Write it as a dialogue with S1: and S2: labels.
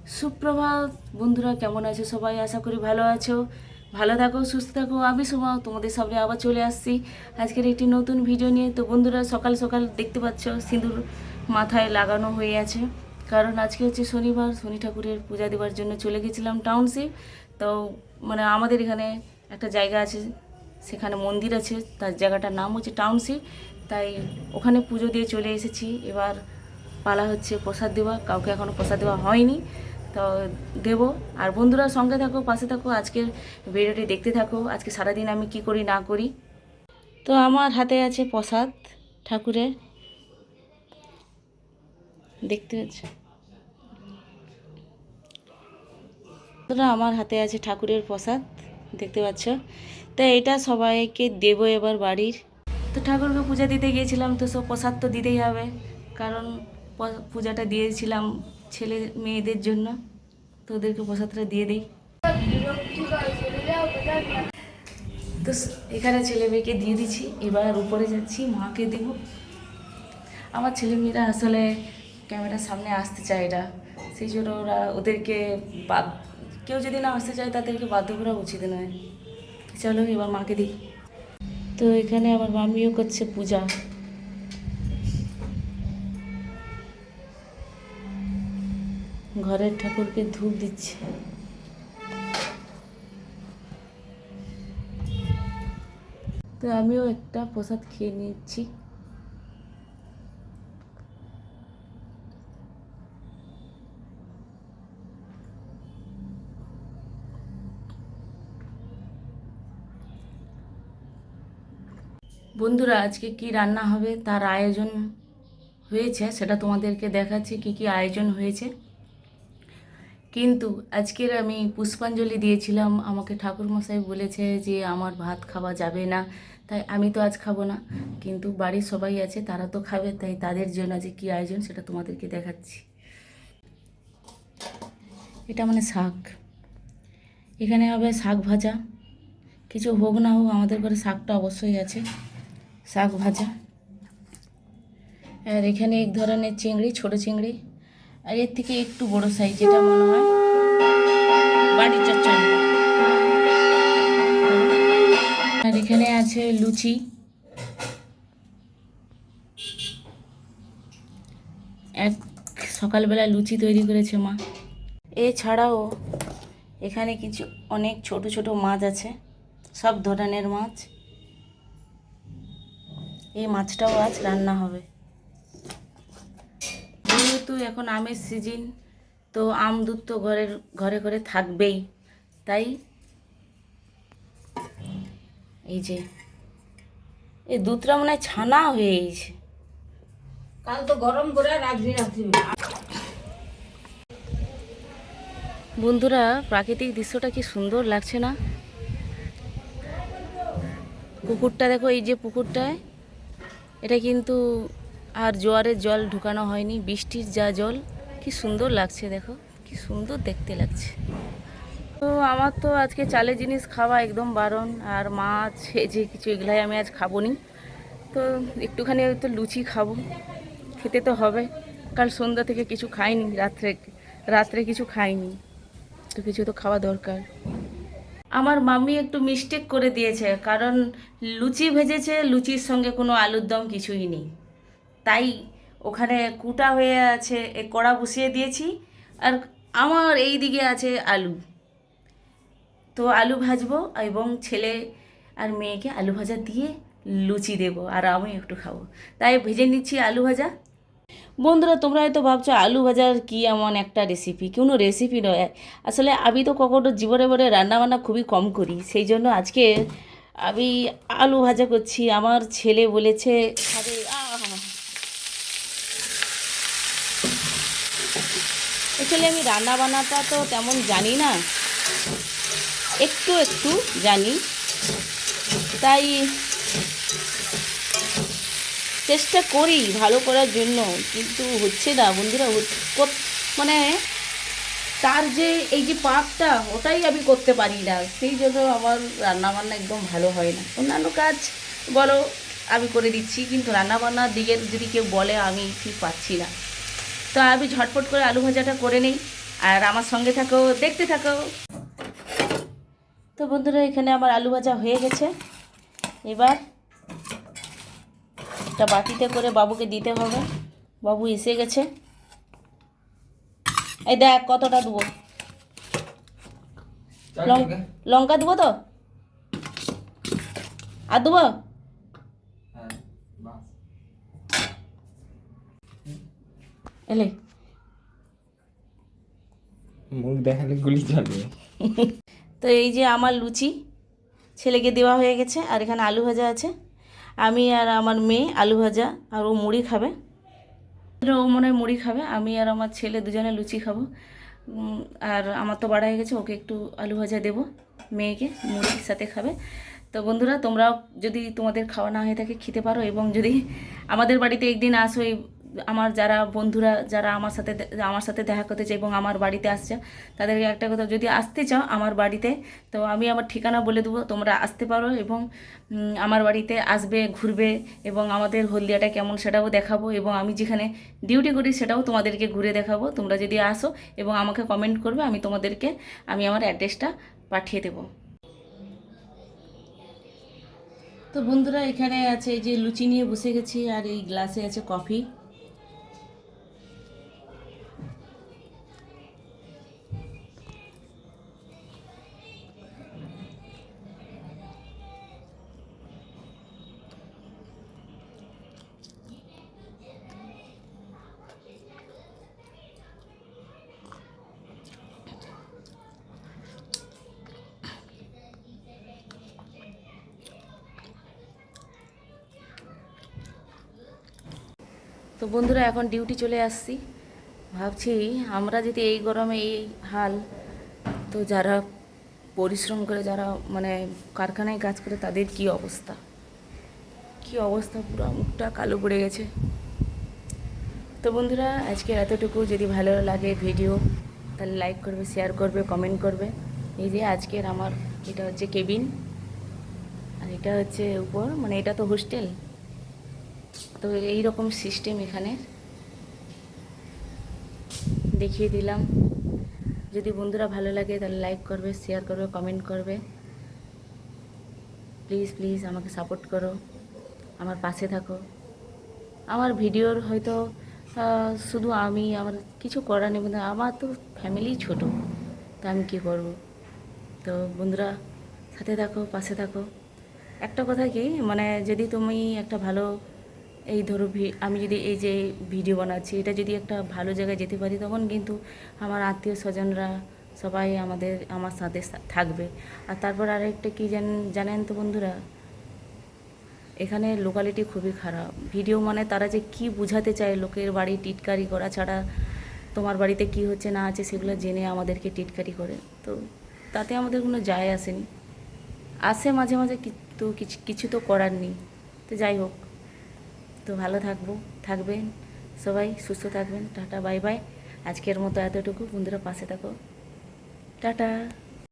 S1: সুপ্রভাত বন্ধুরা, কেমন আছো সবাই? আশা করি ভালো আছো। ভালো থাকো, সুস্থ থাকো। আমি সুমা তোমাদের সামনে আবার চলে আসছি আজকের একটি নতুন ভিডিও নিয়ে। তো বন্ধুরা, সকাল সকাল দেখতে পাচ্ছ সিঁদুর মাথায় লাগানো হয়ে আছে, কারণ আজকে হচ্ছে শনিবার। শনি ঠাকুরের পূজা দেওয়ার জন্য চলে গেছিলাম টাউনশিপ। তো মানে আমাদের এখানে একটা জায়গা আছে, সেখানে মন্দির আছে, তার জায়গাটার নাম হচ্ছে টাউনশিপ। তাই ওখানে পুজো দিয়ে চলে এসেছি। এবার পালা হচ্ছে প্রসাদ দেওয়া। কাউকে এখনও প্রসাদ দেওয়া হয়নি, তো দেব। আর বন্ধুরা, সঙ্গে থাকো, পাশে থাকো, আজকের ভিডিওটি দেখতে থাকো। আজকে সারাদিন আমি কি করি না করি। তো আমার হাতে আছে প্রসাদ ঠাকুরের, দেখতে পাচ্ছ বন্ধুরা, আমার হাতে আছে ঠাকুরের প্রসাদ, দেখতে পাচ্ছ। তো এটা সবাইকে দেব এবার বাড়ির। তো ঠাকুরকে পূজা দিতে গিয়েছিলাম, তো সব প্রসাদ তো দিতেই হবে, কারণ পূজাটা দিয়েছিলাম ছেলে মেয়েদের জন্য, তো ওদেরকে প্রসাদটা দিয়ে দিই। তো এখানে ছেলে মেয়েকে দিয়ে দিচ্ছি, এবার উপরে যাচ্ছি, মাকে দেব। আমার ছেলে মেয়েরা আসলে ক্যামেরার সামনে আসতে চায় না, সেই জন্য ওদেরকে কেউ যদি না আসতে চায় তাদেরকে বাধ্য করা উচিত নয়। চলো এবার মাকে দিই। তো এখানে আমার মামিও করছে পূজা। ঘরের ঠাকুরকে ধূপ দিচ্ছে। তো আমিও একটা প্রসাদ খেয়ে নিচ্ছি। বন্ধুরা, আজকে কি রান্না হবে তার আয়োজন হয়েছে, সেটা তোমাদেরকে দেখাচ্ছি কি কি আয়োজন হয়েছে। কিন্তু আজকের আমি পুষ্পাঞ্জলি দিয়েছিলাম, আমাকে ঠাকুরমশাই বলেছে যে আমার ভাত খাওয়া যাবে না, তাই আমি তো আজ খাবো না, কিন্তু বাড়ির সবাই আছে, তারা তো খাবে, তাই তাদের জন্য যে কী আয়োজন সেটা তোমাদেরকে দেখাচ্ছি। এটা মানে শাক, এখানে হবে শাক ভাজা। কিছু হোক না হোক, আমাদের ঘরে শাকটা অবশ্যই আছে, শাক ভাজা। আর এখানে এক ধরনের চিংড়ি, ছোট চিংড়ি, আর এর থেকে একটু বড় সাইজ, যেটা মনে হয় বাড়ি চচ্চড়ি। আর এখানে আছে লুচি, এক সকালবেলা লুচি তৈরি করেছে মা। এছাড়াও এখানে কিছু অনেক ছোট ছোট মাছ আছে, সব ধরনের মাছ। এই মাছটাও আজ রান্না হবে। যেহেতু এখন আমের সিজন, তো আম দুধ তো ঘরে ঘরে থাকবেই, তাই এই যে এই দুধটা মনে হয় ছানা হয়ে গেছে।
S2: কাল তো গরম করে রাত্রি
S1: বন্ধুরা, প্রাকৃতিক দৃশ্যটা কি সুন্দর লাগছে না? পুকুরটা দেখো, এই যে পুকুরটায়, এটা কিন্তু আর জোয়ারের জল ঢুকানো হয়নি, বৃষ্টির যা জল, কি সুন্দর লাগছে, দেখো কি সুন্দর দেখতে লাগছে। তো আমার তো আজকে চালের জিনিস খাওয়া একদম বারণ, আর মাছ এই যে কিছু এগুলাই আমি আজ খাবো নি। তো একটুখানি হয়তো লুচি খাবো, খেতে তো হবে, কাল সন্ধ্যা থেকে কিছু খাইনি, রাত্রে কিছু খাইনি, তো কিছু তো খাওয়া দরকার। আমার মাম্মি একটু মিস্টেক করে দিয়েছে, কারণ লুচি ভেজেছে, লুচির সঙ্গে কোনো আলুর দম কিছুই নেই, তাই ওখানে কুটা হয়ে আছে, কড়া বসিয়ে দিয়েছি, আর আমার এই দিকে আছে আলু। তো আলু ভাজবো, এবং ছেলে আর মেয়েকে আলু ভাজা দিয়ে লুচি দেবো, আর আমি একটু খাবো, তাই ভেজে নিচ্ছি আলু ভাজা। বন্ধুরা, তোমরা হয়তো ভাবছো আলু ভাজার কি এমন একটা রেসিপি, কোনো রেসিপি নয়। আসলে আমি তো কখনো জীবনে বলে রান্নাবান্না খুবই কম করি, সেই জন্য আজকে আমি আলু ভাজা করছি। আমার ছেলে বলেছে খাবে। অ্যাকচুয়ালি আমি রান্না বান্নাটা তো তেমন জানি না, একটু একটু জানি, তাই চেষ্টা করি ভালো করার জন্য, কিন্তু হচ্ছে না বন্ধুরা। মানে তার যে এই যে পাকটা, ওটাই আমি করতে পারি না, সেই জন্য আমার রান্নাবান্না একদম ভালো হয় না। অন্যান্য কাজ বলো আমি করে দিচ্ছি, কিন্তু রান্নাবান্নার দিকে যদি কেউ বলে, আমি ঠিক পাচ্ছি না। তো আমি ঝটপট করে আলু ভাজাটা করে নিই, আর আমার সঙ্গে থাকো, দেখতে থাকো। তো বন্ধুরা, এখানে আমার আলু ভাজা হয়ে গেছে। এবার একটা বাটিতে করে বাবুকে দিতে হবে। বাবু এসে গেছে। এই দেখ কতটা দেবো, লঙ্কা দেবো তো, আর দেবো। এলে
S3: মুখ দেখালে গুলি চলবে।
S1: তো এই যে আমার লুচি ছেলেকে দেওয়া হয়ে গেছে, আর এখানে আলু ভাজা আছে। আমি আর আমার মেয়ে আলু ভাজা, আর ও মুড়ি খাবে। ও মনে হয় মুড়ি খাবে, আমি আর আমার ছেলে দুজনে লুচি খাবো। আর আমার তো বাড়া হয়ে গেছে, ওকে একটু আলু ভাজা দেবো, মেয়েকে মুড়ির সাথে খাবে। তো বন্ধুরা, তোমরাও যদি তোমাদের খাওয়া না হয়ে থাকে খেতে পারো, এবং যদি আমাদের বাড়িতে একদিন আসো, আমার যারা বন্ধুরা যারা আমার সাথে দেখা করতে চাই এবং আমার বাড়িতে আসছে, তাদেরকে একটা কথা, যদি আসতে চাও আমার বাড়িতে, তো আমি আমার ঠিকানা বলে দেবো, তোমরা আসতে পারো এবং আমার বাড়িতে আসবে, ঘুরবে, এবং আমাদের হলদিয়াটা কেমন সেটাও দেখাবো, এবং আমি যেখানে ডিউটি করি সেটাও তোমাদেরকে ঘুরে দেখাবো। তোমরা যদি আসো এবং আমাকে কমেন্ট করবে, আমি আমার অ্যাড্রেসটা পাঠিয়ে দেবো। তো বন্ধুরা, এখানে আছে এই যে লুচি নিয়ে বসে গেছি, আর এই গ্লাসে আছে কফি। তো বন্ধুরা, এখন ডিউটি চলে আসছি। ভাবছি আমরা যদি এই গরমে এই হাল, তো যারা পরিশ্রম করে, যারা মানে কারখানায় কাজ করে, তাদের কি অবস্থা, কি অবস্থা, পুরো মুখটা কালো পড়ে গেছে। তো বন্ধুরা, আজকে এতটুকু। যদি ভালো লাগে ভিডিও, তাহলে লাইক করবে, শেয়ার করবে, কমেন্ট করবে। এই যে আজকের আমার এটা হচ্ছে কেবিন, আর এটা হচ্ছে উপর, মানে এটা তো হোস্টেল। তো এই রকম সিস্টেম এখানে দেখিয়ে দিলাম। যদি বন্ধুরা ভালো লাগে তাহলে লাইক করবে, শেয়ার করবে, কমেন্ট করবে। প্লিজ প্লিজ আমাকে সাপোর্ট করো, আমার পাশে থাকো। আমার ভিডিওর হয়তো শুধু আমার কিছু করার নেই, কিন্তু আমার তো ফ্যামিলি ছোট, তো আমি কী করব। তো বন্ধুরা, সাথে থাকো, পাশে থাকো। একটা কথা কি, মানে যদি তুমি একটা ভালো, এই ধরো আমি যদি এই যে ভিডিও বানাচ্ছি, এটা যদি একটা ভালো জায়গায় যেতে পারি, তখন কিন্তু আমার আত্মীয় স্বজনরা সবাই আমার সাথে থাকবে। আর তারপর আরেকটা কী জানেন তো বন্ধুরা, এখানে লোকালিটি খুবই খারাপ। ভিডিও মানে তারা যে কি বোঝাতে চায়, লোকের বাড়ি টিটকারি করা ছাড়া তোমার বাড়িতে কি হচ্ছে না আছে সেগুলো জেনে আমাদেরকে টিটকারি করে। তো তাতে আমাদের কোনো যায় আসেনি, আসে মাঝে মাঝে, কিন্তু কিছু তো করার নেই। তো যাই হোক, তো ভালো থাকবেন সবাই, সুস্থ থাকবেন। Tata, bye bye. আজকের মতো এতটুকু। বন্ধুরা, পাশে থাকো। টাটা।